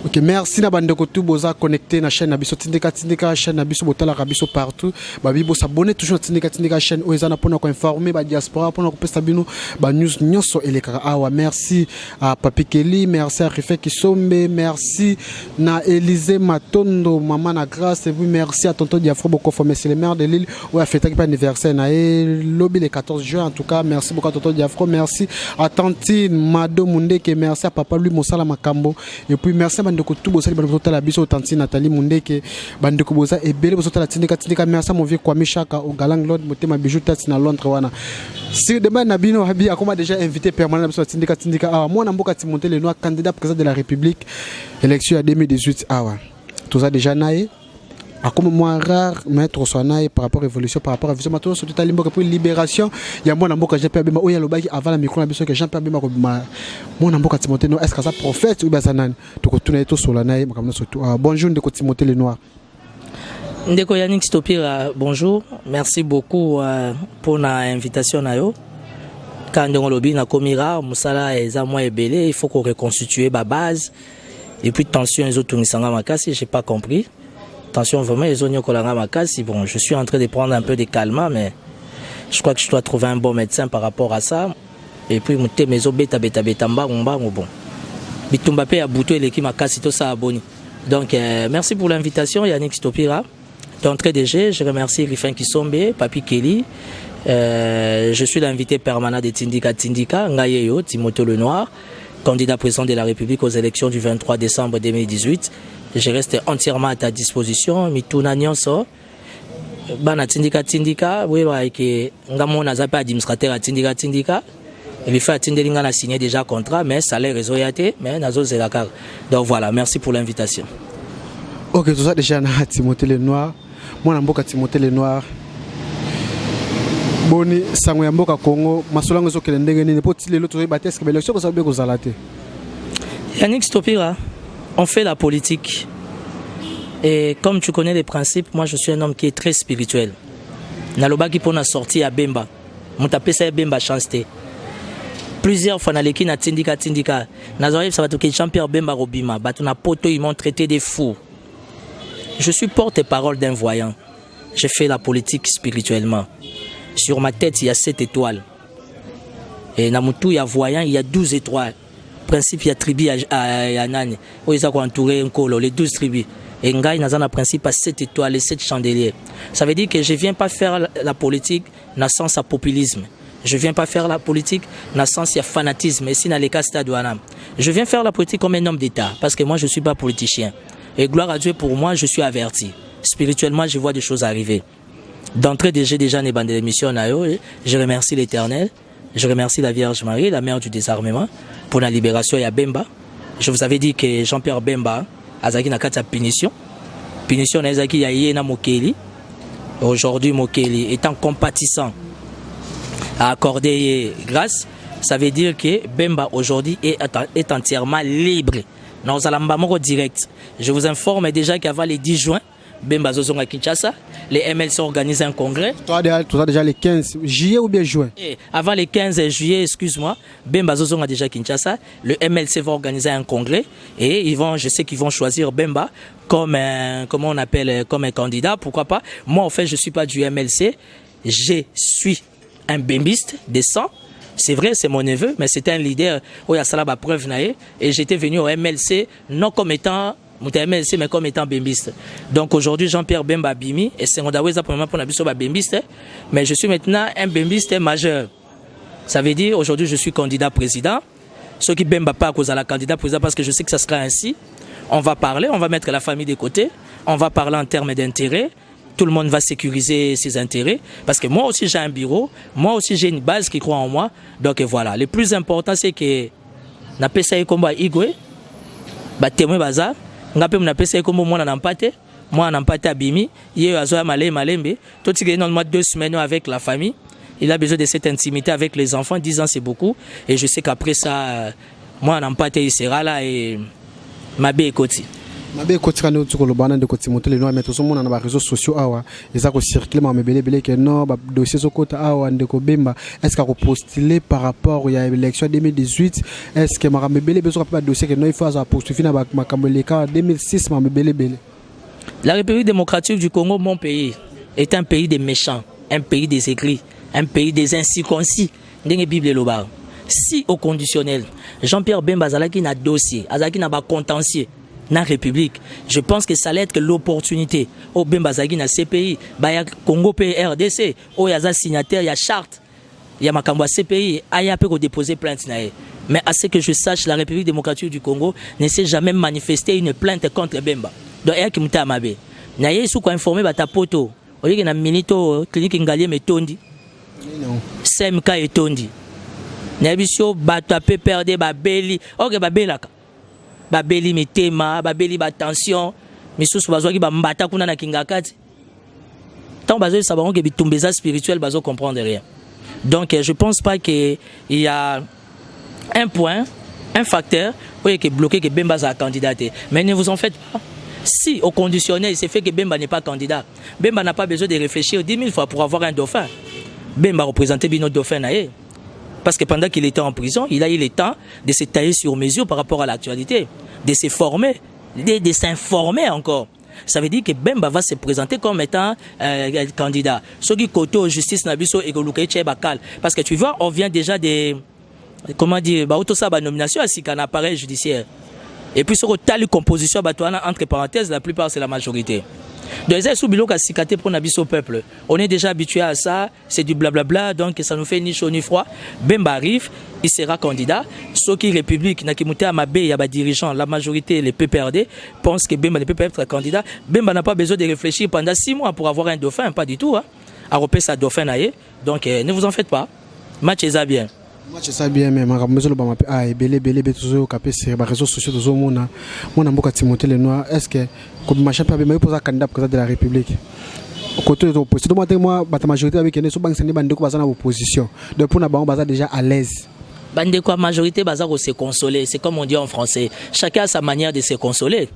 Ok, merci na bande ko tout boza connecté na chaîne Nabiso Tindika chaîne Nabiso Botala Rabiso partout. Babibo s'abonner toujours Tindika chaîne Oezana pour nous informer ba diaspora pour nous pesa bino ba news nyonso elekara awa. Merci à Papi Kelly, merci à Rife Kisombe, merci na Élisée Matondo, maman na grâce et vous merci à tonton Diafro Bokofo, c'est le maire de Lille où a fêté anniversaire na lobby le 14 juin en tout cas. Merci beaucoup à tonton Diafro, merci à Tantine Mado Mundeke, merci à papa lui Mosala Makambo et puis merci à bandeko tout bosa bandeko la biso Tantine Nathalie Mundeke bandeko bosa et belé bosa la tindika merci à mon vieux Kwame Chaka au Galang Lord motema bijou tati na Londres wana. Si demain Nabino Habi a comme déjà invité permanent sur tindika moi na mboka Timothée Lenoir candidat président de la République élection à 2018 awa. Tout ça déjà naé. A comme moi rare mettre son naé par rapport à évolution par rapport à vision maintenant sur tout à l'imboka pour libération il y a moi na mboka Jean-Pierre Bemba oya lobaki avant la micro na biso que Jean-Pierre Bemba ko moi na mboka Timothée Lenoir est-ce que ça prophète ou bien ça nan to ko tuna to sur la naé makamna surtout bonjour de Timothée Lenoir. Ndeko Yannick Stopira, bonjour. Merci beaucoup pour l'invitation. Quand on lobby na komira, musala eza moi ebele, il faut qu'on reconstitue la base. Et puis tension les autres nisanga makasi, j'ai pas compris. Tension vraiment les autres kolanga makasi. Bon, je suis en train de prendre un peu de calme, mais je crois que je dois trouver un bon médecin par rapport à ça. Et puis muté mezo beta mba bon. Bitumba pe ya buto eleki makasi to sa aboni. Donc merci pour l'invitation Yannick Stopira. D'entrée de jeu, je remercie Rifin Kisombe, Papi Kelly. Je suis l'invité permanent de Tindika, Ngayeyo, Timothée Lenoir, candidat président de la République aux élections du 23 décembre 2018. Je reste entièrement à ta disposition. Mituna Nyonso, Bana Tindika, oui, que Ngamon a zappé administrateur à Tindika. Il fait Tindelinga a signé déjà contrat, mais salaire réseauté, mais Nazo Zelakar. Donc voilà, merci pour l'invitation. Ok, tout ça déjà na Timothée Lenoir. Moi na mboka Timothée Lenoir. Boni sango ya mboka Congo, masolango zo kele ndenge nini poti lelo to ba test que l'élection ko sabe ko zalate. Yannick Stopira, on fait la politique. Et comme tu connais les principes, moi je suis un homme qui est très spirituel. Naloba ki pona sorti à Bemba. Mutapesa Bemba chanceté. Plusieurs fois na leki na Tindika. Nazoyev ça va to que Jean-Pierre Bemba Robima, batuna poto ils m'ont traité de fou. Je suis porte-parole d'un voyant. J'ai fait la politique spirituellement. Sur ma tête, il y a 7 étoiles. Et dans mon tout, il y a voyant, il y a 12 étoiles. Principe, il y a tribu à Nani. Où ils ont entouré un colo, les 12 tribus. Et Ngaï, dans un principe, à 7 étoiles, les 7 chandeliers. Ça veut dire que je ne viens pas faire la politique dans le sens à populisme. Je ne viens pas faire la politique dans le sens à fanatisme. Et si dans les cas, je viens faire la politique comme un homme d'État. Parce que moi, je ne suis pas politicien. Et gloire à Dieu, pour moi, je suis averti. Spirituellement, je vois des choses arriver. D'entrée, j'ai déjà une bande d'émissions. Je remercie l'Éternel. Je remercie la Vierge Marie, la mère du désarmement, pour la libération de Bemba. Je vous avais dit que Jean-Pierre Bemba a zaki na kata punition. Punition na zaki ya yena Mokeli. Aujourd'hui, Mokeli étant compatissant à accorder grâce, ça veut dire que Bemba aujourd'hui est entièrement libre. Nous allons direct. Je vous informe déjà qu'avant les 10 juin, Bemba Zozonga à Kinshasa, les MLC organisent un congrès. Toi déjà les 15 juillet ou bien juin? Avant les 15 juillet, excuse-moi, Bemba Zozonga déjà à Kinshasa, le MLC va organiser un congrès et je sais qu'ils vont choisir Bemba comme comme un candidat, pourquoi pas. Moi en fait, je suis pas du MLC, je suis un bembiste de sang. C'est vrai, c'est mon neveu, mais c'était un leader où il y a la preuve naïe. Et j'étais venu au MLC, non comme étant MLC, mais comme étant bembiste. Donc aujourd'hui, Jean-Pierre Bemba Bimi, et c'est Ondaweza pour la biso bembiste, mais je suis maintenant un bembiste majeur. Ça veut dire, aujourd'hui, je suis candidat président. Ceux qui Bemba pas à cause de la candidat président, parce que je sais que ça sera ainsi. On va parler, on va mettre la famille de côté, on va parler en termes d'intérêt. Tout le monde va sécuriser ses intérêts. Parce que moi aussi, j'ai un bureau. Moi aussi, j'ai une base qui croit en moi. Donc voilà. Le plus important, c'est que na pesa yekomba igwe, ba témoin baza, ngape na pesa yekomba moi na mpate, moi na mpate abimi, yé azo malembe, tout ce qui est normalement 2 semaines avec la famille. Il a besoin de cette intimité avec les enfants. 10 ans, c'est beaucoup. Et je sais qu'après ça, moi na mpate il sera là et ma bé écoute. mabe kotika no tsukolo bana de koti motele no mettre somona na ba réseaux sociaux awa eza ko circuler ma mebele que non ba dossier sokota awa ndeko Bemba est-ce qu'on postuler par rapport à l'élection 2018 est-ce que ma mebele besoin pas dossier que non il faut à poursuivre na makambo leka 2006 ma mebele. La République démocratique du Congo, mon pays, est un pays des méchants, un pays des aigris, un pays des incirconcis. Ndenge Bible loba. Si au conditionnel, Jean-Pierre Bemba Zalaki n'a dossier, Azaki n'a pas contentieux. Na République, je pense que ça allait être l'opportunité au Bembazagi na CPI, baya Congo PRDC, au yaza signataire, il y a charte, il y a Makamba CPI, aya peut déposer plainte nae. Mais à ce que je sache, la République démocratique du Congo ne s'est jamais manifesté une plainte contre Bemba. Donc il y a qui m'a amabe. Naye sous quoi informer bata poto, au lieu que na milito clinique ngali metondi. CMK etondi. Nabisio bata pe perdre ba beli, OK ba belaka. Babeli mitema, babeli batension, misusu bazwaki ba mbata kuna na kingakati. Tant bazo sabaron que bitumbeza spirituel bazo comprendre rien. Donc je pense pas que il y a un point, un facteur qui est bloqué que Bemba soit candidaté. Mais ne vous en faites pas. Si au conditionnel, c'est fait que Bemba n'est pas candidat. Bemba n'a pas besoin de réfléchir 10 000 fois pour avoir un dauphin. Bemba représentait bien notre dauphin. Parce que pendant qu'il était en prison, il a eu le temps de se tailler sur mesure par rapport à l'actualité, de se former, de s'informer encore. Ça veut dire que Bemba va se présenter comme étant candidat. Ce qui côté aux justice nabiso et bakal. Parce que tu vois, on vient déjà de comment dire, nomination à un appareil judiciaire. Et puis sur telle composition, entre parenthèses, la plupart c'est la majorité. Donc, pour peuple. On est déjà habitué à ça, c'est du blablabla, donc ça nous fait ni chaud ni froid. Bemba arrive, il sera candidat. Ceux qui République, il y a des dirigeants, la majorité, les PPRD, pensent que Bemba ne peut pas être candidat. Bemba n'a pas besoin de réfléchir pendant 6 mois pour avoir un dauphin, pas du tout. À repérer sa dauphin, donc ne vous en faites pas. Match est bien. Match ça bien mais ma maison le bama ah belé toujours capé sur les réseaux sociaux de zomona mon amboka Timothée Lenoir est-ce que comme machin pas bien pour ça candidat président de la République côté de l'opposition moi la majorité avec ne so bank sene bande ko bazana opposition donc pour na bango baza déjà à l'aise bande quoi majorité baza ko se consoler c'est comme on dit en français chacun a sa manière de se consoler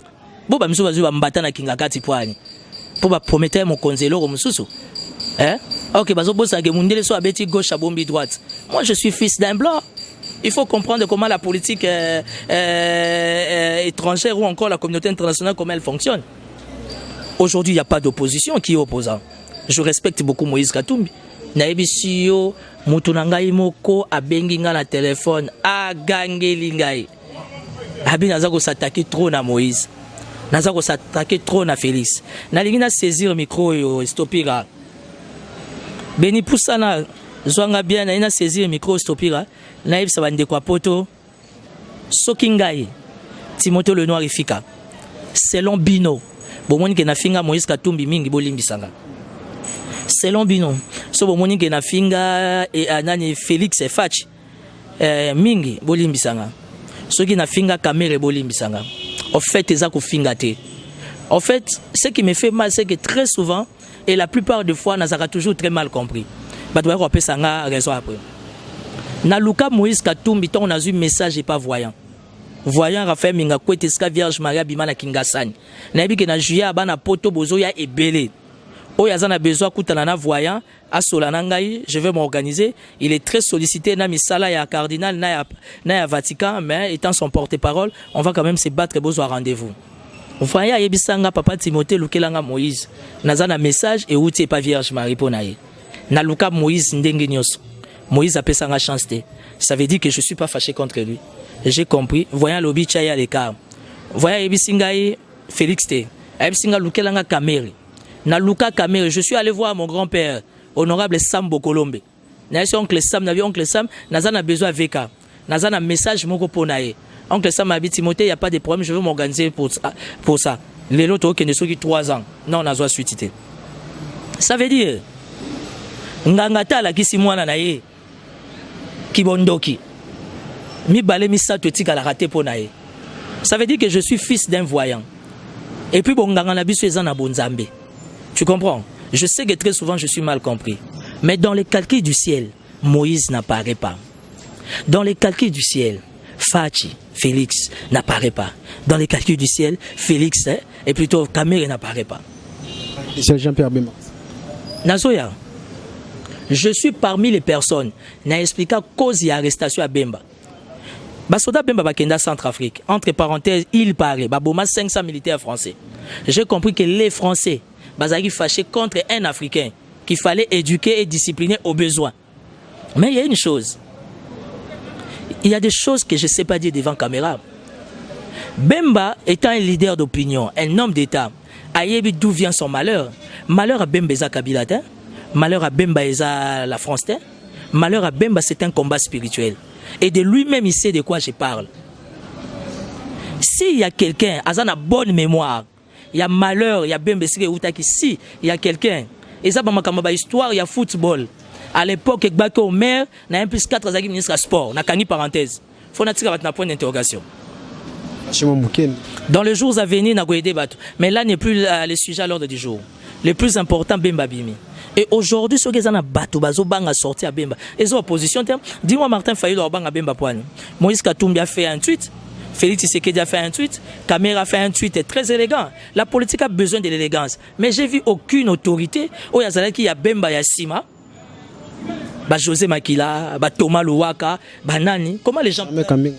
bo ba miso bazu ba mbata na kingakati poani pour ba promettre mon konzelo ko mususu hein. Ok, gauche à bombi droite. Moi, je suis fils d'un blanc. Il faut comprendre comment la politique étrangère ou encore la communauté internationale, comment elle fonctionne. Aujourd'hui, il n'y a pas d'opposition qui est opposant. Je respecte beaucoup Moïse Katumbi. Naibisio, Mutunangai Moko, Abenginga na téléphone, Agangelingai. Abi Nazako s'attaquer trop na Moïse. Nazako s'attaquer trop na Félix. Nalingina saisir le micro et stopper là. Beni Poussana, Zwanga bien, na saisir le micro stopira, naïf sa bande kwa poto, Sokingai, Timothée Lenoir ifika. Selon Bino, bomoni ke na finga Moïse Katumbi mingi bolimbi sanga. Selon Bino, so bomoni ke na finga et anani Félix Fachi, mingi bolimbi sanga. So ki na finga Kamere bolimbi sanga. En fait, eza ko finga te. En fait, ce qui me fait mal, c'est que très souvent, et la plupart des fois, Nazara toujours très mal compris. Bah, tu vois, ça raison après. Naluka Moïse Katumbi, on a eu message et pas voyant. Voyant Raphaël Minga Kweteska Vierge Maria Bimana Kingasani. Nabi que na juillet abana poto bozoya et belé. Oyazana besoin kutanana voyant à Solanangai, je vais m'organiser. Il est très sollicité na misala ya cardinal na ya Vatican, mais étant son porte-parole, on va quand même se battre besoin rendez-vous. Voyant yebisanga papa Timothée Lukelanga Moïse. Nazana message et outi pas Vierge Marie ponaye. Na luka Moïse ndenge nyos. Moïse a pesanga chance te. Ça veut dire que je suis pas fâché contre lui. J'ai compris. Voyant lobi chaya l'écart. Voyant yebisingai Félix te. Yebisinga Lukelanga Kamere. Na luka Kamere, je suis allé voir mon grand-père honorable Sam Bokolombe. Na son oncle Sam, na oncle Sam, nazana besoin veka. Nazana message moko ponaye. Oncle Sam a dit Timothée, il n'y a pas de problème, je vais m'organiser pour ça. Les autres qui ne sont que 3 ans. Non, on a besoin de suite. Ça veut dire, Ngangata la kisi mwana na ye, Kibondoki, mi balé mi sa tika la raté pour nae. Ça veut dire que je suis fils d'un voyant. Et puis bon nganga na biso ezana bonzambe. Tu comprends? Je sais que très souvent je suis mal compris. Mais dans les calculs du ciel, Moïse n'apparaît pas. Dans les calculs du ciel, Fachi, Félix, n'apparaît pas. Dans les calculs du ciel, Félix est plutôt Kamere n'apparaît pas. C'est Jean-Pierre Bemba. Nazoya, je suis parmi les personnes qui ont expliqué cause et arrestation à Bemba. Basoda Bemba Bakenda Centrafrique, entre parenthèses, il paraît, Baboma 500 militaires français. J'ai compris que les Français, Bazari fâchés contre un Africain, qu'il fallait éduquer et discipliner au besoin. Mais il y a une chose. Il y a des choses que je ne sais pas dire devant caméra. Bemba étant un leader d'opinion, un homme d'État, ayebi d'où vient son malheur. Malheur à Bemba eza Kabila, malheur à Bemba eza la France, malheur à Bemba c'est un combat spirituel. Et de lui-même il sait de quoi je parle. S'il y a quelqu'un, a une bonne mémoire, il y a malheur, il y a Bemba si il y a quelqu'un, et ça ma histoire, il y a football. À l'époque, Gbake Omer, na 1+4 azaki ministre sport, na kani parenthèse. Faut na tika un point d'interrogation. Dans les jours à venir, na goye débat. Mais là n'est plus le sujet à l'ordre du jour. Le plus important, Bemba Bimi. Et aujourd'hui, ceux qui ont un bateau, bazo bang a sorti à Bemba. Et opposition, dis-moi Martin Fayulu a bang à Bemba Poine. Moïse Katumbi a fait un tweet. Félix Tshisekedi a fait un tweet. Kamera a fait un tweet très élégant. La politique a besoin de l'élégance. Mais j'ai vu aucune autorité. Oh, il y a Bemba Yassima. José Makila, Thomas Louaka, Nani. Comment les gens.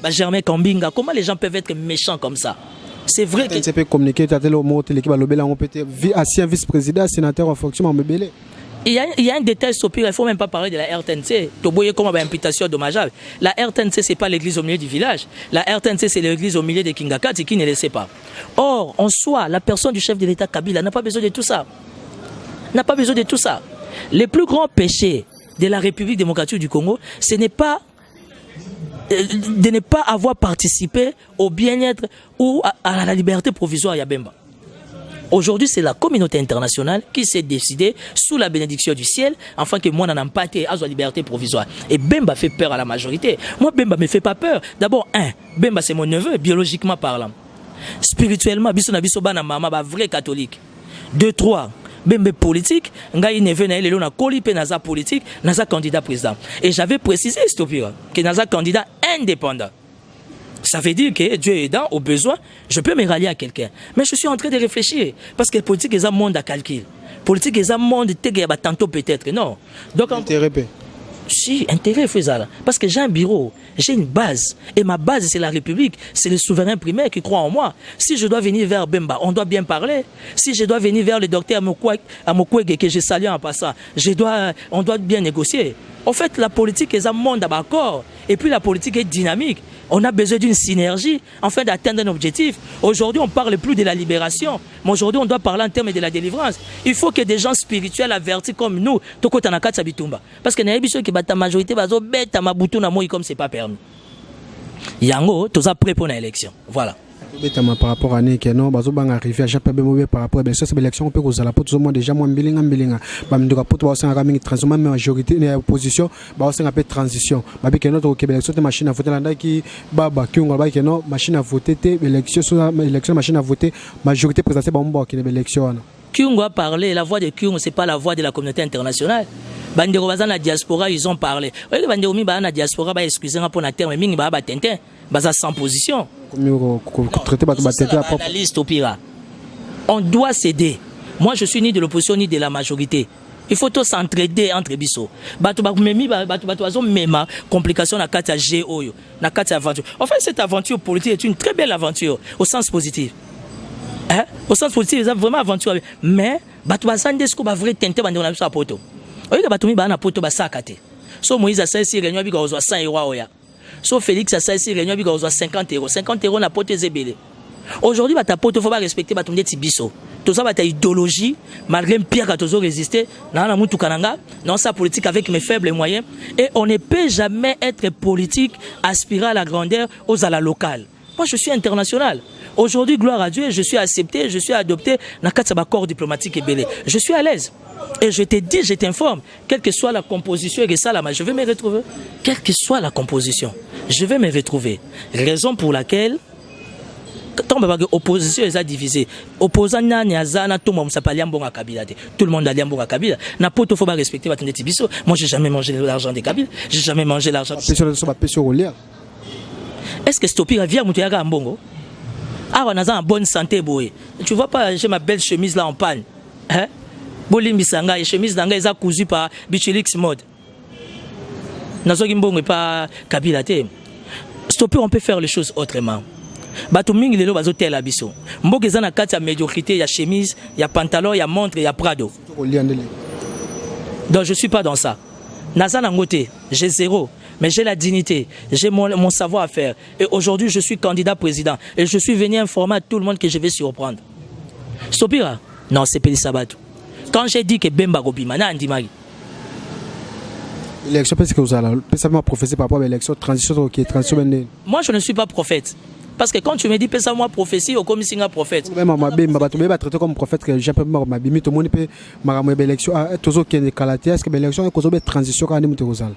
Germain Kambinga. Comment les gens peuvent être méchants comme ça? C'est vrai que. Tu peux communiquer, tu as le mot, l'équipe a ancien vice-président, sénateur en fonction de Mbélé. Il y a un détail sopir, il ne faut même pas parler de la RTNC. Tu vois comment une imputation dommageable. La RTNC, ce n'est pas l'église au milieu du village. La RTNC, c'est l'église au milieu de Kingakati qui ne le sait pas. Or, en soi, la personne du chef de l'État Kabila n'a pas besoin de tout ça. N'a pas besoin de tout ça. Les plus grands péchés de la République démocratique du Congo, ce n'est pas de ne pas avoir participé au bien-être ou à la liberté provisoire à Bemba. Aujourd'hui, c'est la communauté internationale qui s'est décidée, sous la bénédiction du ciel, afin que moi, n'en ai pas été à la liberté provisoire. Et Bemba fait peur à la majorité. Moi, Bemba ne me fait pas peur. D'abord, Bemba, c'est mon neveu, biologiquement parlant. Spirituellement, biso na biso bana mama, vrai catholique. 2, 3. Bemba politique, ngai neveu na ele na koli pe naza politique, naza candidat président. Et j'avais précisé, Stopira, que naza candidat indépendant. Ça veut dire que Dieu aidant, au besoin, je peux me rallier à quelqu'un. Mais je suis en train de réfléchir. Parce que la politique est un monde à calcul. La politique est un monde tantôt peut-être. Non. Donc, intérêt. Si, intérêt faisable. Parce que j'ai un bureau, j'ai une base. Et ma base, c'est la République. C'est le souverain primaire qui croit en moi. Si je dois venir vers Bemba, on doit bien parler. Si je dois venir vers le docteur Amokwege, que je salue en passant, on doit bien négocier. En fait, la politique est un monde d'accord. Et puis la politique est dynamique. On a besoin d'une synergie afin d'atteindre un objectif. Aujourd'hui, on ne parle plus de la libération, mais aujourd'hui, on doit parler en termes de la délivrance. Il faut que des gens spirituels avertis comme nous, parce que la majorité va comme c'est pas permis. Yango, tout ça prêt pour l'élection. Voilà. Par rapport à Nikeno, Bazobang arrivé à Japabemobé par rapport à l'élection, on peut causer la pote déjà moins bilinga. Bamduka pote va s'en ramener transition, majorité et opposition, va s'en appeler transition. Babi Keno, au Québec, c'est une machine à voter là qui Baba Kyunga, Keno, machine à voter, élection, machine à voter, majorité présentée par Mbo qui est l'élection. Kyunga a parlé, la voix de Kyunga, ce n'est pas la voix de la communauté internationale. Bandero Bazan la diaspora, ils ont parlé. Oui, Bandero Mi Bazan la diaspora, excusez-moi pour la terme, Ming Baba Tintin, Bazan sans position. On doit s'aider. Moi, je suis ni de l'opposition ni de la majorité. Il faut tous s'entraider entre biso. Complication na kati GO na kati aventure. En fait, cette aventure politique est une très belle aventure au sens positif. Hein? Au sens positif, c'est vraiment aventure. Mais Batouazandesko va vrai tenter bandé on a sa poto. Oyo Batoumi ba na poto ba sakate. So Moïse a saisi réunion bi ko 100 euros ya. So Félix a saisi réunion bi ko 50 euros. 50 euros na poto zebele. Aujourd'hui ta poto faut pas respecter Batoumi tibiso. Tout ça ta idéologie malgré Pierre a toujours résisté na mutu kananga dans sa politique avec mes faibles moyens et on ne peut jamais être politique aspirer à la grandeur aux à la locale. Moi je suis international. Aujourd'hui, gloire à Dieu, je suis accepté, je suis adopté dans le corps diplomatique et belé. Je suis à l'aise. Et je te dis, je t'informe, quelle que soit la composition, je vais me retrouver. Quelle que soit la composition, je vais me retrouver. Raison pour laquelle, quand l'opposition est divisée, opposant tout le monde a liambonga Kabila. N'importe faut pas respecter votre netibiso. Moi, j'ai jamais mangé l'argent des Kabila. J'ai jamais mangé l'argent. Est-ce que Stopira vient Moutouyaga en bongo? Ah, on a en bonne santé, boy. Tu vois pas, j'ai ma belle chemise là en panne. Hein? Bolim Bisanga, et chemise d'anga, ils ont cousu par Bichilix Mode. Nazogi Mbongo et pas Kabila Te. Stopira, on peut faire les choses autrement. Bato mingi lelo bazo tel abiso. Mboke zana kati ya médiocrité, ya chemise, ya pantalon, ya montre, ya Prado. Donc je suis pas dans ça. Nazana ngote, j'ai zéro, mais j'ai la dignité, j'ai mon savoir-faire. Et aujourd'hui, je suis candidat président et je suis venu informer à tout le monde que je vais surprendre. Stopira? Non, c'est Péli Sabato. Quand j'ai dit que Bemba Gobima, na andimagi. L'élection, parce que vous allez prophétie par rapport à l'élection, transition qui est transition. Moi, je ne suis pas prophète. Parce que quand tu me dis ça moi prophétie au comme singa prophète. Même ma bimba tu me traiter comme prophète que j'ai pas ma bimi tout le monde peut ma élection toujours qui est calaté est-ce que l'élection est cause de transition quand même tozal.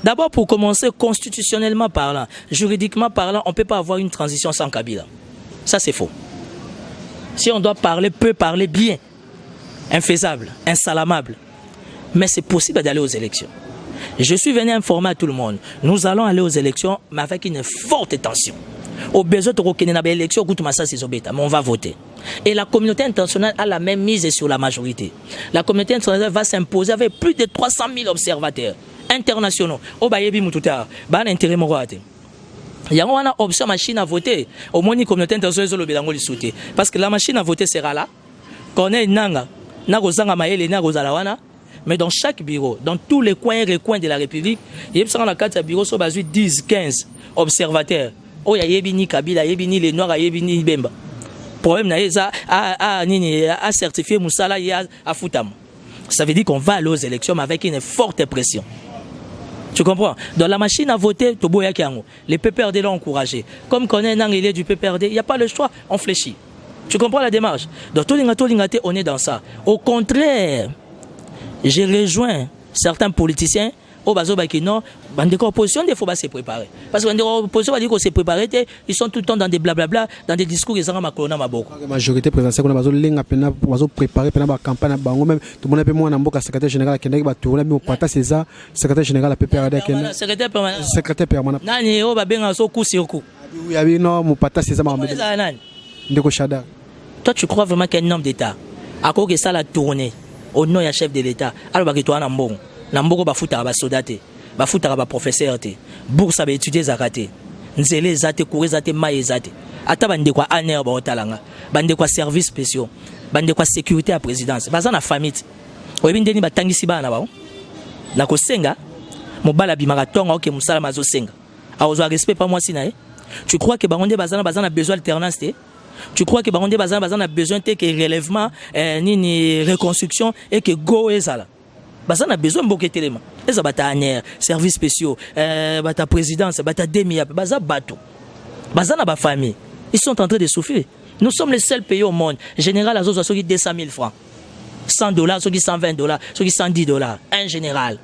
D'abord pour commencer constitutionnellement parlant, juridiquement parlant, on peut pas avoir une transition sans Kabila. Ça c'est faux. Si on doit parler, peut parler bien. Infaisable, insalamable. Mais c'est possible d'aller aux élections. Je suis venu informer à tout le monde. Nous allons aller aux élections mais avec une forte tension. Au besoin de reconnaître l'élection, mais on va voter. Et la communauté internationale a la même mise sur la majorité. La communauté internationale va s'imposer avec plus de 300 000 observateurs internationaux. Au Bayebi Moutouta, ban intérêt morate. Il y a une option machine à voter. Au moins, la communauté internationale va sauter. Parce que la machine à voter sera là. Qu'on ait Nanga, Nagozanga Maël, Nagozalawana. Mais dans chaque bureau, dans tous les coins et recoins de la République, il y a la carte bureau sur base de 10, 15 observateurs. Oh, il y a Yébini Kabila, Yébini les Noirs, Yébini Bemba. Problème, à certifier Moussala à Foutam. Ça veut dire qu'on va aller aux élections mais avec une forte pression. Tu comprends? Dans la machine à voter, les PPRD l'ont encouragé. Comme qu'on est un élève du PPRD, il n'y a pas le choix, on fléchit. Tu comprends la démarche? Dans tout l'ingate, on est dans ça. Au contraire, j'ai rejoint certains politiciens. Au bazo bakino, bande opposition des faut pas se préparer. Parce que l'opposition va dire qu'on s'est préparé, ils sont tout le temps dans des blablabla, dans des discours ils ont Macron na boko. La majorité présidentielle qu'on a bazo lenga pena bazo préparer pena ba campagne bango même tout le monde peut moi na mboka secrétaire général Kenda ba tourner mais au pata César secrétaire général PPRD Kenda. Secrétaire permanent. Nani o ba benga so coup sur coup. Oui, oui non mon pata César Mambe. Ndeko Chada. Toi tu crois vraiment qu'un homme d'état à cause que ça la tournée au nom du chef de l'état alors ba toi na mbongo. Namboko bafuta ba soldate bafuta ba professeur te bourse ba étudier zakate nzele zate courir zate maye zate ata bande kwa aner ba otalanga bande kwa service spéciaux bande kwa sécurité à présidence baza na famille oyebi ndeni batangisi bana ba na ko senga mobala bimaka tonga oke musala mazo senga aozwa respect pas moi sina tu crois que bangonde bazana besoin d'alternance te tu crois que bangonde bazana besoin te que relèvement ni reconstruction et que go ezala Bazan a besoin de beaucoup de éléments. Les abatanières, services spéciaux, bata présidence, bata demi, bazan bateau. Bazan a ba famille. Ils sont en train de souffrir. Nous sommes les seuls pays au monde. Général Azozo, ceux qui 200 000 francs. $100, ceux qui $120, ceux qui $110. Un général.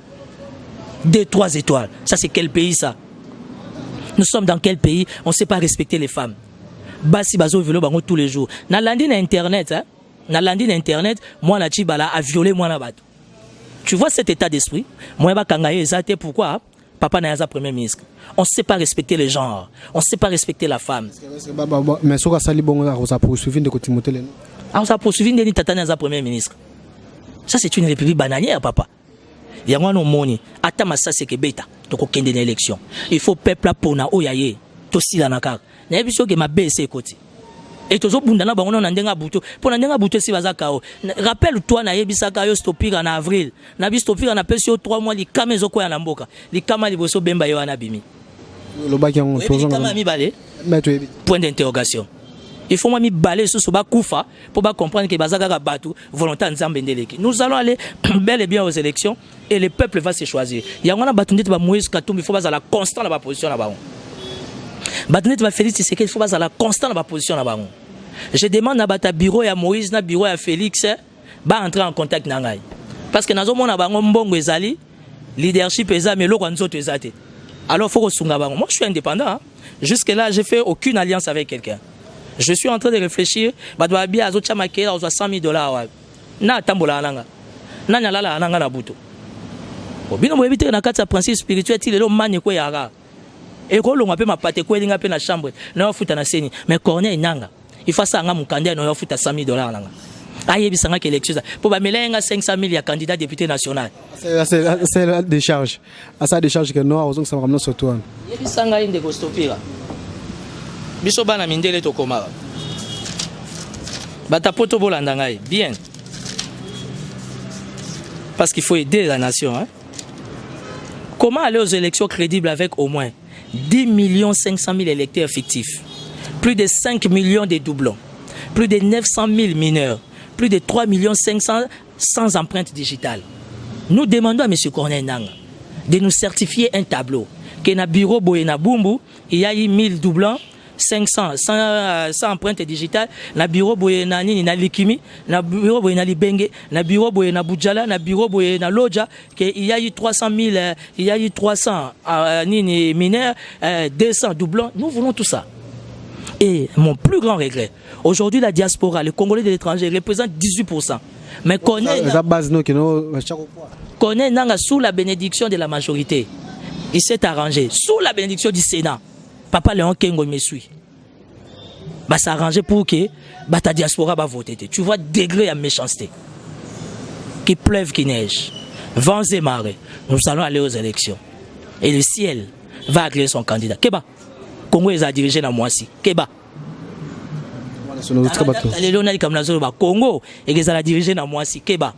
2-3 étoiles. Ça, c'est quel pays, ça? Nous sommes dans quel pays? On ne sait pas respecter les femmes. Basi bazo vélo bango tous les jours. Na lundi na internet, hein? Na lundi na internet, moi la chibala a violé moi na bateau. Tu vois cet état d'esprit? Moi, pourquoi papa n'a pas premier ministre? On ne sait pas respecter les genres. On ne sait pas respecter la femme. Mais si on a poursuivi de Timothée, on a poursuivi de Tata n'a pas premier ministre. Ça, c'est une république bananière, papa. Il y a un moni. Attends, ça, c'est que bêta. Donc, aucun d'une élection. Il faut peuple pour na oyaye. Tosi la nakar. Il y a une chose que ma baisse côté. Et tous autres bundana bango na ndenga buto pour na ndenga buto si bazaka o rappelle-toi na yebisaka yo stopira en avril na bi stopira na pesi yo 3 mois li kamezo ko ya na mboka li kama li boso bemba yo na bimi lo baki on tozo kama mi balé point d'interrogation il faut moi mi balé sous ba kufa pour ba comprendre que bazaka ka batu volontaire nzambe ndeleki nous allons aller bel et bien aux élections et le peuple va se choisir ya ngona batu ndete ba Moïse Katumbi il faut bazala constant na ba position na bango Batonnet va Félix Tshisekedi faut pas à la constant dans la position là-bas. Je demande à bata bureau ya Moïse na bureau ya Félix ba entrer en contact na ngai. Parce que nazo mona bango mbongo ezali leadership eza mais loko nzoto ezate. Alors faut kosunga bango. Moi je suis indépendant. Hein. Jusque là, j'ai fait aucune alliance avec quelqu'un. Je suis en train de réfléchir, badwa bia azo chama kela azo $100,000 na tambola nanga. Na nyala nanga na buto. Bino mo ebite na kati ya principe spirituel ti lelo manye ko yara. et rolo ngape ma pate ko elinga pe na chambre na futa na seni mais Corneille Nanga il faut ça nga mukanda na futa $100,000 nanga ayebisanga que élection pour ba melenga 500,000 ya candidat député national c'est la décharge à ça décharge que non ozong ça ramena surtout yebisanga inde ko stopira biso bana mindele to komara bata poto bolanda ngai bien parce qu'il faut aider la nation hein. Comment aller aux élections crédibles avec au moins 10 500 000 électeurs fictifs, plus de 5 millions de doublons, plus de 900 000 mineurs, plus de 3 500 000 sans empreinte digitale. Nous demandons à M. Corneille Nanga de nous certifier un tableau que dans le bureau Boyena Bumbu, il y a eu 1000 doublons, 500 sans empreinte digitale, dans le bureau Boyena Nina Likimi, dans le bureau Boyena Libenge, dans le bureau Boyena Boudjala, dans le bureau Boyena Lodja, il y a eu 300 000, il y a eu 300 mineurs, 200 doublons. Nous voulons tout ça. Et mon plus grand regret, aujourd'hui la diaspora, les Congolais de l'étranger représentent 18%. Mais Corneille Nanga, sous la bénédiction de la majorité, il s'est arrangé, sous la bénédiction du Sénat. Papa Léon Kengo me suit. Bah s'arranger pour que ta diaspora va voter. Tu vois degré à méchanceté. Qu'il pleuve, qu'il neige, vents et marées, nous allons aller aux élections. Et le ciel va accueillir son candidat. Keba. Congo est à diriger dans Moissi. Keba. Congo est à diriger dans Moissi. Keba.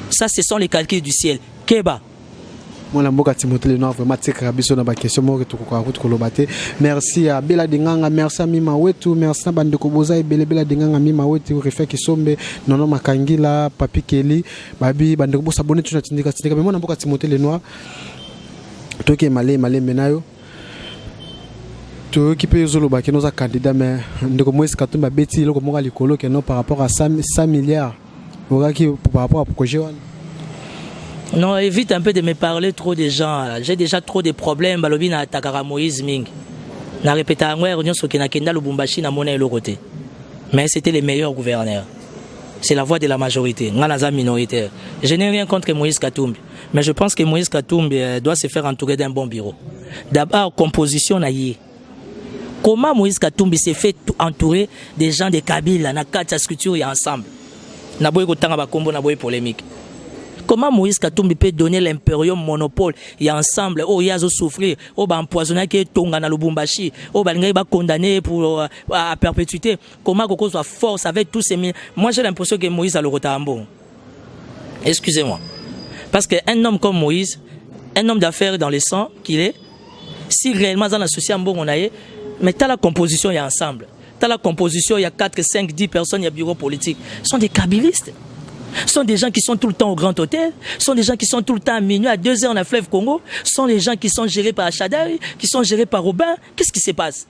Ça, ce sont les calculs du ciel. Keba. Merci à Bela Dinganga, merci à Mima Wetu, merci à Bandeko Boza et Bela Dinganga, Mima Wetu, Refek Kisombe, Nono Makangila, Papi Kelly, Babi, Bandeko Boza, abonné tout le monde. Mais moi, je suis Timothée Lenoir. Toi qui es malé, Menayo. Toi qui peut zolo qui nos candidats, mais Ndeko Moïse Katumba Betty, le Komoka Likolo, qui est par rapport à 5 milliards. Par rapport à Pokojewan. Non, évite un peu de me parler trop des gens. J'ai déjà trop de problèmes. Balobi na Takara Moïse Ming. Na répété à moi, réunion sur Kenakenda, Lubumbashi, na Mona et le côté. Mais c'était les meilleurs gouverneurs. C'est la voix de la majorité. Nganaza minoritaire. Je n'ai rien contre Moïse Katumbi. Mais je pense que Moïse Katumbi doit se faire entourer d'un bon bureau. D'abord, composition naïe. Comment Moïse Katumbi s'est fait entourer des gens de Kabila, na quatre structures et ensemble. Na boye kotanga ba kombo na boye polémique. Comment Moïse Katumbi peut donner l'impérium monopole et ensemble, oh il y a souffrir, oh bah empoisonné qui est tonga na Lubumbashi, oh bah il va condamné pour à perpétuité. Comment Koko soit force avec tous ces moi j'ai l'impression que Moïse a le retambon. Excusez-moi, parce qu'un homme comme Moïse, un homme d'affaires dans le sang qu'il est, si réellement dans la société on a, mais t'as la composition et ensemble, t'as la composition il y a 4, 5, 10 personnes, il y a bureau politique, ce sont des kabylistes. Ce sont des gens qui sont tout le temps au Grand Hôtel, ce sont des gens qui sont tout le temps à minuit, à 2h en fleuve Congo, ce sont des gens qui sont gérés par Achadari, qui sont gérés par Robin. Qu'est-ce qui se passe?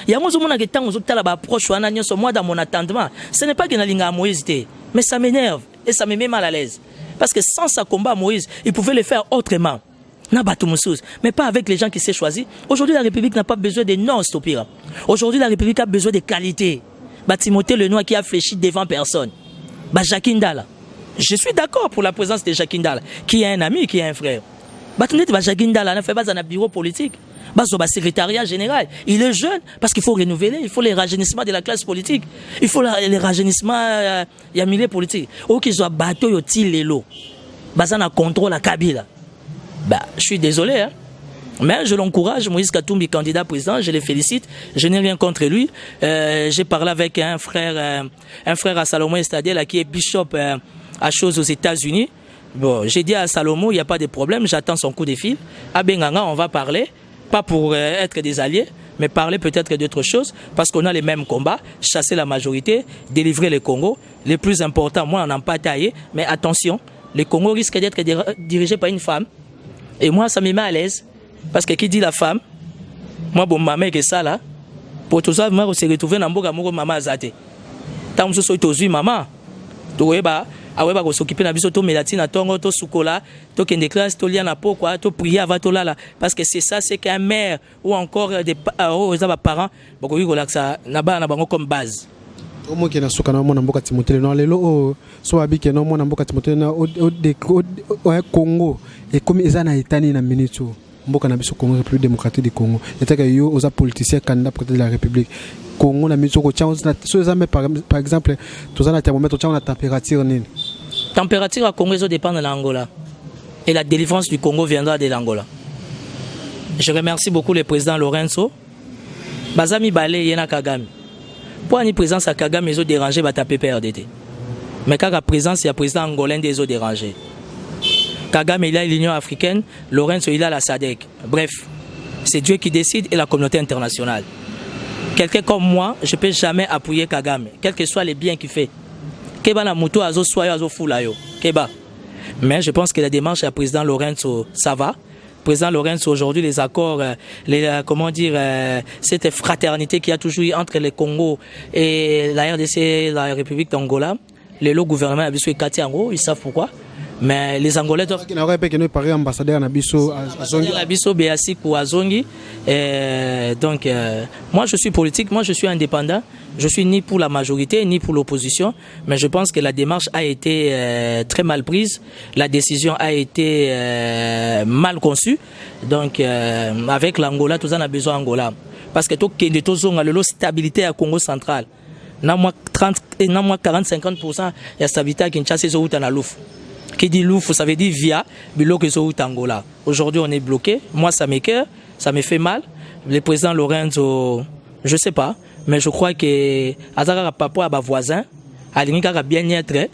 Il y a un moment où moi dans mon attendement, ce n'est pas que je Moïse, mais ça m'énerve et ça me met mal à l'aise. Parce que sans sa combat Moïse, il pouvait le faire autrement. Mais pas avec les gens qui s'est choisi. Aujourd'hui, la République n'a pas besoin de non-stopira. Aujourd'hui, la République a besoin de qualité. Timothée Lenoir qui a fléchi devant personne. Jacques Ndala. Je suis d'accord pour la présence de Jacques Ndala, qui est un ami, qui est un frère. Jacques Ndala ne fait pas un bureau politique. Secrétariat général. Il est jeune parce qu'il faut renouveler, il faut le rajeunissement de la classe politique. Il faut le rajeunissement du milieu politique. Ou qu'ils soient bateau yoti lelo. Bazana contrôle à Kabila. Je suis désolé, hein. Mais je l'encourage, Moïse Katumbi, candidat président, je le félicite, je n'ai rien contre lui. J'ai parlé avec un frère à Salomon Estadel, qui est bishop à chose aux États-Unis. Bon, j'ai dit à Salomon, il n'y a pas de problème, j'attends son coup de fil. À Benganga, on va parler, pas pour être des alliés, mais parler peut-être d'autres choses, parce qu'on a les mêmes combats, chasser la majorité, délivrer le Congo. Le plus important, moi, on n'a pas taillé, mais attention, le Congo risque d'être dirigé par une femme. Et moi, ça me met à l'aise. Parce que qui dit la femme, moi bon maman que ça là, pour tout ça moi se retrouver dans mboka moko maman azate. Tant que so tozui maman, to weba aweba ko s'occuper na biso to mélatine tongo to sukola, to kende classe to lia na pokwa, to prier avant to là parce que c'est ça c'est qu'un mère ou encore des parents boko wi ko laksa na ba na bango comme base. Omo ke na suka na mona mboka Timothée no lelo o so abike no mona mboka Timothée na o Congo et comme ezana itani na minute. mboka na biso Congo République démocratique du Congo et que yo aux politiciens candidats président de la République Congo na miso ko chance par exemple tous en thermomètre on a température nini température à Congo ça dépend de l'Angola et la délivrance du Congo viendra de l'Angola. Je remercie beaucoup le président Lorenzo Bazami Balé Yena Kagame. Pour une présence à Kagame, ils ont dérangé, va taper PRDT. Mais quand la présence, il y a président angolais des ont dérangé. Kagame, il a l'Union africaine, Lorenzo, il a la SADC. Bref, c'est Dieu qui décide et la communauté internationale. Quelqu'un comme moi, je ne peux jamais appuyer Kagame, quels que soient les biens qu'il fait. Keba na muto azo soyo azo fulayo. Keba. Mais je pense que la démarche à président Lorenzo, ça va. Président Lorenzo, aujourd'hui, les accords, cette fraternité qu'il y a toujours eu entre le Congo et la RDC, la République d'Angola, les lots gouvernements Abisso et Katiango, ils savent pourquoi. Mais les Angolais doivent. Ambassadeur Nabiso Béassi ou Azongi. Donc, moi je suis politique, moi je suis indépendant. Je suis ni pour la majorité ni pour l'opposition, mais je pense que la démarche a été très mal prise, la décision a été mal conçue. Donc, avec l'Angola, tout ça on a besoin d'Angola. Parce que tout le la stabilité à Congo central. Dans 40-50% il y a stabilité à Kinshasa et au Louf. Qui dit Louf, ça veut dire via Biloko et Angola. Aujourd'hui, on est bloqué. Moi, ça m'écoeure, ça me fait mal. Le président Lorenzo, je ne sais pas, mais je crois que Azara Papa a voisin, Alinika bien être.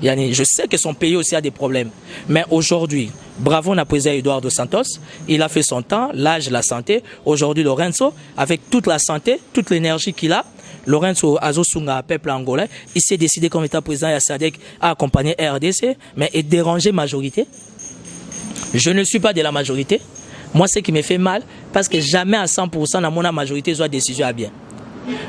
Je sais que son pays aussi a des problèmes. Mais aujourd'hui, bravo à président Eduardo dos Santos, il a fait son temps, l'âge, la santé. Aujourd'hui, Lorenzo, avec toute la santé, toute l'énergie qu'il a, Lorenzo Azosunga, peuple angolais, il s'est décidé comme état président à SADC à accompagner RDC, mais est dérangé majorité. Je ne suis pas de la majorité. Moi, ce qui me fait mal, parce que jamais à 100% dans mon majorité, soit décision à bien.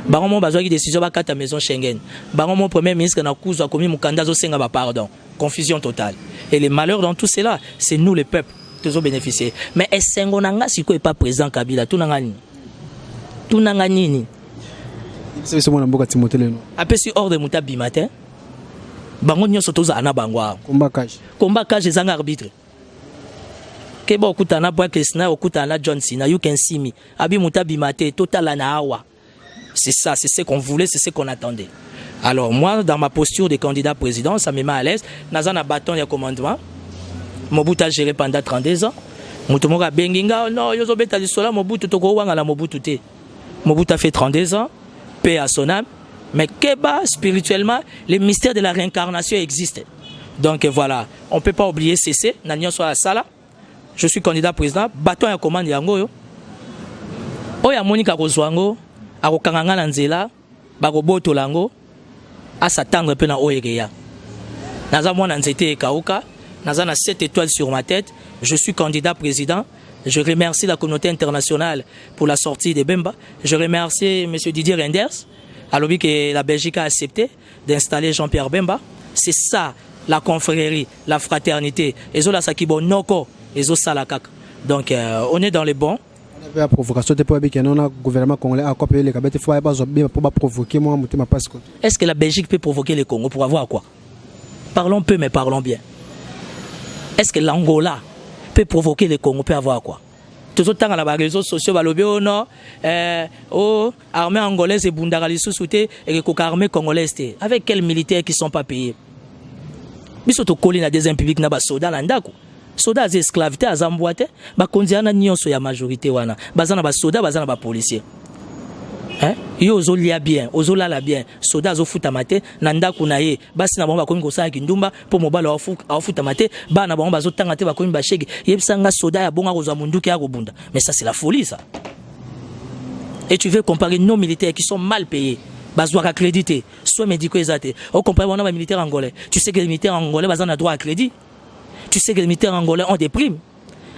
Baron mon besoin de décision à la maison Schengen. Baron mon premier ministre n'a pas commis mon candidat au Sénat, pardon. Confusion totale. Et les malheurs dans tout cela, c'est nous les peuples qui ont bénéficié. Mais est-ce que si n'est pas président Kabila, tout n'a ni. C'est ce que Timothée Leno. Après si hors de Mouta Bimatin, bango nyonso toza ana bangwa. Combat cage les arbitres. Keba okutana bwa Kesna okutana John Cena, you can see me. Abi Mouta Bimatin total na awa. C'est ça, c'est ce qu'on voulait, c'est ce qu'on attendait. Alors moi, dans ma posture de candidat président, ça me met à l'aise. Dans un bâton de commandement, Mobutu a géré pendant 32 ans. Mobutu a benginga, non, yozo beta di sola, Mobutu toko wanga la Mobutu te. Mobutu a fait 32 ans, paix à son âme. Mais Keba, spirituellement, les mystères de la réincarnation existent. Donc voilà, on ne peut pas oublier CC, Nanion soit à Sala. Je suis candidat président, bâton à commande yango. Oya Monika Rozwango. Akokanganga na nzela bakoboto lango asatendre pe na oyegeya naza mwana nzete ekauka naza na 7 étoiles sur ma tête. Je suis candidat président. Je remercie la communauté internationale pour la sortie de Bemba. Je remercie M. Didier Renders alors que la Belgique a accepté d'installer Jean-Pierre Bemba. C'est ça la confrérie, la fraternité. Ezola sakibo noko ezo salakak. Donc on est dans les bons. La provocation de le gouvernement congolais a copié les cabets pour provoquer moi. Est-ce que la Belgique peut provoquer le Congo pour avoir quoi? Parlons peu mais parlons bien. Est-ce que l'Angola peut provoquer le Congo pour avoir quoi? Tout le temps dans les réseaux sociaux, armée angolaise et Bundagali sous-souté et armée congolaise. Avec quels militaires qui ne sont pas payés? Bisoto collé dans des impublics na ba soda landako. Soda az esclavité azamboate ba kondiana nyonso ya majorité wana bazana ba soda bazana ba policier hein yo ozolia bien ozolala bien soda azofuta mate na ndako na ye basi na bango bakomi kosala kindumba po mobala afuta mate bana bango bazotanga te bakomi bashege yebisanga soda ya bonga kozwa munduki ya kobunda. Mais ça c'est la folie ça. Et tu veux comparer nos militaires qui sont mal payés bazwa accrédité soit médicaux exaté au comparer wana ba militaires angolais. Tu sais que les militaires angolais bazana droit à crédit. Tu sais que les militaires angolais ont des primes.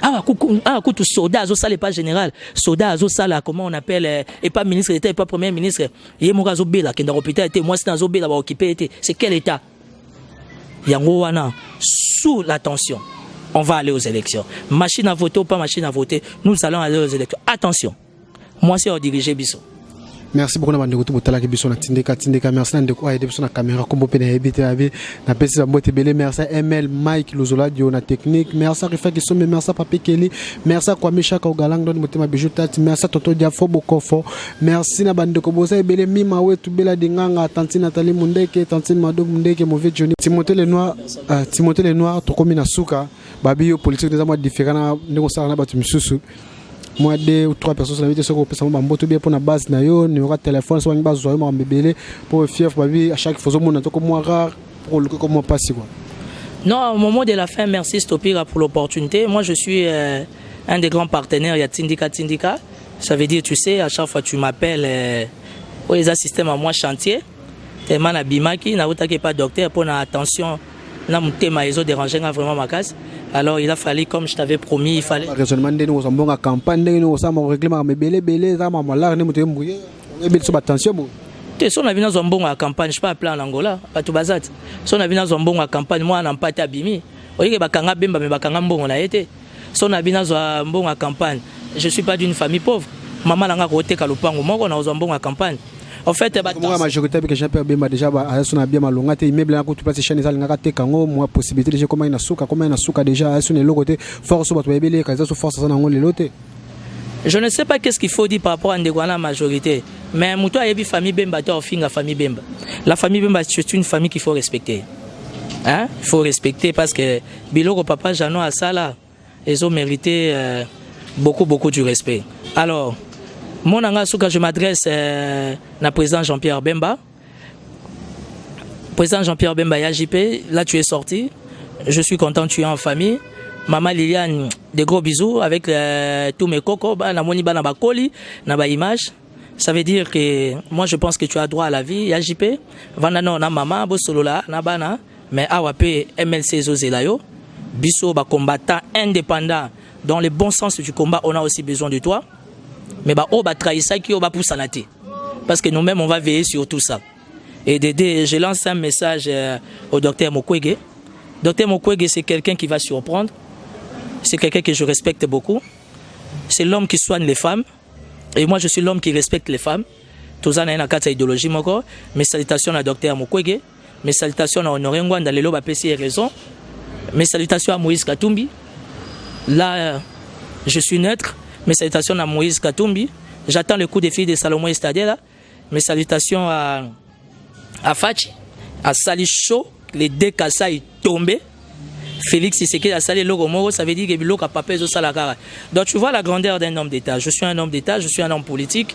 Ah, tout soldat, ça n'est pas général. Soldat, ça là, comment on appelle, et pas ministre d'État, et pas premier ministre. Il y a mon Zobela qui est dans l'hôpital, moi c'est dans Zobela qui va occuper. C'est quel État? Yangowana, sous la tension, on va aller aux élections. Machine à voter ou pas machine à voter, nous allons aller aux élections. Attention, moi c'est au diriger Bissot. Merci beaucoup na bandeko to botala ke biso na tindeka merci na ndeko ayede biso na caméra kombo pe na ebité abi na pesi za mbote belé merci ML Mike Lozola dio na technique merci Rifa ki sombe merci Papi Kelly merci kwa Misha ka galang don motema bijutati merci Toto Diafo Bokofo merci na bandeko bosa ebele mima wetu bela dinganga tantine Nathalie Mundeke tantine Mado Mundeke mauvais Johnny Timothée le noir to komi na suka babi yo politique des amois différents na ndeko sala na batu misusu. Moi 2 ou 3 personnes l'invité sur que ça m'a moto bien pour la base na yo numéro de téléphone soit une base zoyo m'a bébélé pour fief babi à chaque fois mon comme moi rare pour le comment passer quoi. Non, au moment de la fin, merci Stopira pour l'opportunité. Moi je suis un des grands partenaires, il y a Tindika. Ça veut dire tu sais à chaque fois tu m'appelles pour les assistants à moi chantier. Tellement na bimaki na utaki pas docteur pour na attention na mon thème ils ont dérangé vraiment ma case. Alors il a fallu, comme je t'avais promis, il fallait. Raisonnement de nous, on a campagne, nous avons règlement, mais belé, ça m'a malade, nous avons mouillé. On est sur attention. Tu sais, si on a vu dans un bon à campagne, je ne suis pas appelé en Angola, pas tout bazat. Si on a vu dans un bon à campagne, moi, on n'a pas été abîmé. Vous voyez que Bakanga Bemba, mais Bakanga bon, on a été. Si on a vu dans un bon à campagne, je ne suis pas d'une famille pauvre. Maman n'a pas côté Kalopango, moi, on a un bon à campagne. En fait, la majorité que j'ai peur déjà on a bien malonga te immeuble na ko tu place chaîne ça ngaka te kango moi possibilité déjà comment ina suka déjà sur le côté force ba to ebele ka ça force ça na ngole lote. Je ne sais pas qu'est-ce qu'il faut dire par rapport à la majorité, mais muto ayebi famille Bemba to finga famille Bemba. La famille Bemba c'est une famille qu'il faut respecter. Hein? Il faut respecter parce que biloko papa Jano a ça là, ils ont mérité beaucoup du respect. Alors mon angasuka, je m'adresse à président Jean-Pierre Bemba. Président Jean-Pierre Bemba YJP, là tu es sorti. Je suis content, tu es en famille. Maman Liliane, des gros bisous avec tous mes cocos, na moni ba na ba koli, na ba image. Ça veut dire que moi je pense que tu as droit à la vie, YJP. Vandano na maman, bo solola, na bana, mais awape MLC Zozelayo. Biso ba combattant indépendant. Dans le bon sens du combat, on a aussi besoin de toi. Mais bah on va trahir ça qui on va pousser à parce que nous-mêmes on va veiller sur tout ça. Et je lance un message au docteur Mukwege. Docteur Mukwege, c'est quelqu'un qui va surprendre. C'est quelqu'un que je respecte beaucoup. C'est l'homme qui soigne les femmes. Et moi je suis l'homme qui respecte les femmes. Tout ça, on a une idéologie. Mes salutations à docteur Mukwege. Mes salutations à Honoré Ngwanda, les lobes APC raison. Mes salutations à Moïse Katumbi. Là, je suis neutre. Mes salutations à Moïse Katumbi. J'attends le coup de fil de Salomon Estadela. Mes salutations à Fachi, à Salicho, les deux Kassai tombés. Félix Sisseke a salé le Moro, ça veut dire que Biloko a papé au Salakara. Donc tu vois la grandeur d'un homme d'État. Je suis un homme d'État, je suis un homme politique.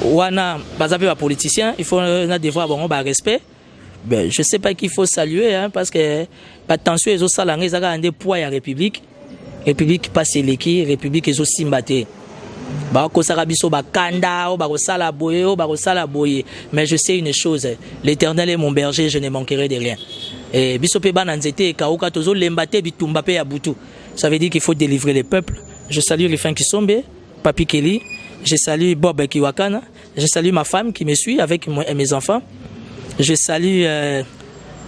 Ouana, pas un politicien, il faut devoir avoir un respect. Ben, je ne sais pas qu'il faut saluer, hein, parce que attention, les autres salangés, ils ont des poids à la République. République passe l'équipe, République est aussi mbattée. Mais je sais une chose, l'Éternel est mon berger, je ne manquerai de rien. Et ça veut dire qu'il faut délivrer les peuples. Je salue les fins qui sont bé, Papi Kelly, je salue Bob Kiwakana, je salue ma femme qui me suit avec mes enfants. Je salue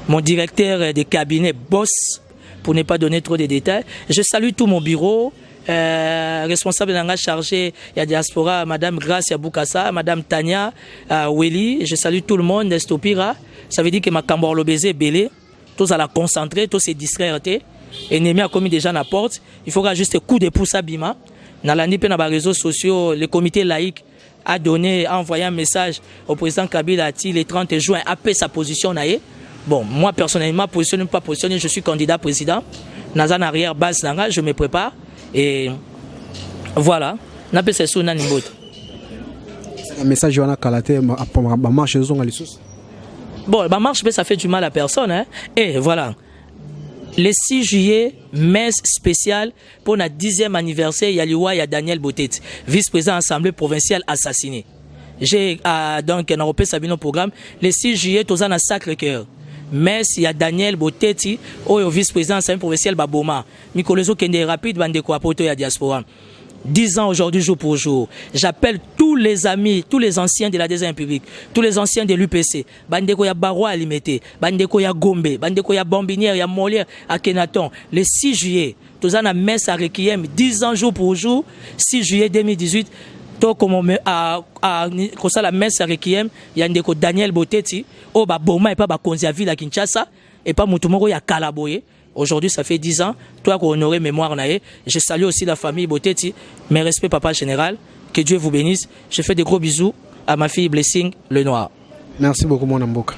mon directeur de cabinet, Boss, pour ne pas donner trop de détails. Je salue tout mon bureau, responsable d'un chargé, il y a diaspora, Madame Gracia Boukassa, Madame Tania, Weli. Je salue tout le monde, Estopira. Ça veut dire que ma Cambor Baiser belé, tous à la concentrer, tous se distraire. Ennemi a commis déjà la porte. Il faudra juste un coup de pouce à Bima. Dans la NIP, dans les réseaux sociaux, le comité laïque a envoyé un message au président Kabila le 30 juin, a fait sa position. Bon, moi personnellement, positionné ou pas positionné, je suis candidat président. Dans un arrière base, je me prépare. Et voilà. Un message à Kalaté, ma marche bon, ma marche, ça fait du mal à personne. Hein? Et voilà. Le 6 juillet, messe spéciale pour notre 10e anniversaire, il y a Daniel Botet, vice-président de l'Assemblée provinciale assassiné. J'ai donc un Européen Sabino programme. Le 6 juillet, tous en Sacré-Cœur. Messe, il y a Daniel Botet, au vice-président de l'Assemblée provinciale Baboma. Mikolezo Kende rapide, bande quoi pour la diaspora. 10 ans aujourd'hui, jour pour jour. J'appelle tous les amis, tous les anciens de la Deuxième République, tous les anciens de l'UPC. Bandeko ya Barwa à Limité, Bandeko ya Gombe, Bandeko ya Bambinière, ya Molière à Kenaton. Le 6 juillet, tous en a messe à Requiem, 10 ans jour pour jour, 6 juillet 2018. to comme à ça la messe requiem ya ndeko Daniel Boteti o ba boma et pas ba konzi à ville à Kinshasa et pas mutumoko ya Kalaboye. Aujourd'hui ça fait 10 ans toi qu'on honorer mémoire nae. Je salue aussi la famille Boteti, mes respects papa général, que Dieu vous bénisse. Je fais des gros bisous à ma fille Blessing Le Noir. Merci beaucoup mon amboka.